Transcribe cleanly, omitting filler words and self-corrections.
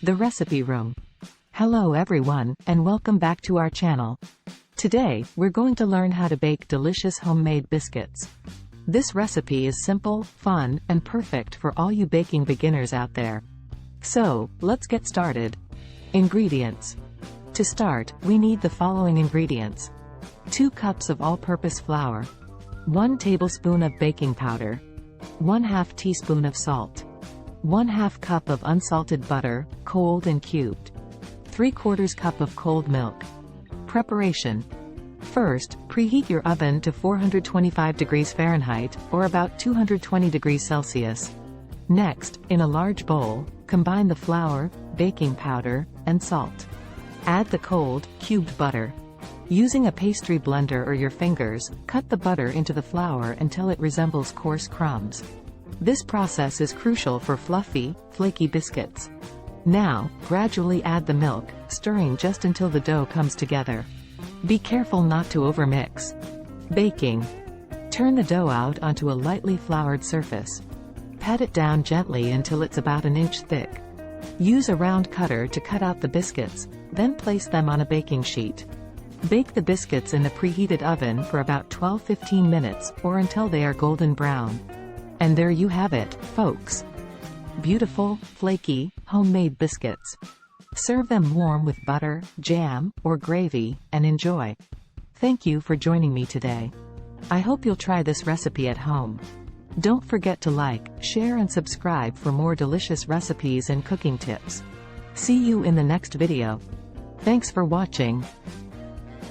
The Recipe Room. Hello everyone, and welcome back to our channel. Today, we're going to learn how to bake delicious homemade biscuits. This recipe is simple, fun, and perfect for all you baking beginners out there. So, let's get started. Ingredients. To start, we need the following ingredients. 2 cups of all-purpose flour. 1 tablespoon of baking powder. 1/2 teaspoon of salt. 1/2 cup of unsalted butter, cold and cubed. 3/4 cup of cold milk. Preparation. First, preheat your oven to 425 degrees Fahrenheit, or about 220 degrees Celsius. Next, in a large bowl, combine the flour, baking powder, and salt. Add the cold, cubed butter. Using a pastry blender or your fingers, cut the butter into the flour until it resembles coarse crumbs. This process is crucial for fluffy, flaky biscuits. Now, gradually add the milk, stirring just until the dough comes together. Be careful not to overmix. Baking. Turn the dough out onto a lightly floured surface. Pat it down gently until it's about an inch thick. Use a round cutter to cut out the biscuits, then place them on a baking sheet. Bake the biscuits in the preheated oven for about 12–15 minutes, or until they are golden brown. And there you have it, folks. Beautiful, flaky, homemade biscuits. Serve them warm with butter, jam, or gravy, and enjoy. Thank you for joining me today. I hope you'll try this recipe at home. Don't forget to like, share and subscribe for more delicious recipes and cooking tips. See you in the next video. Thanks for watching.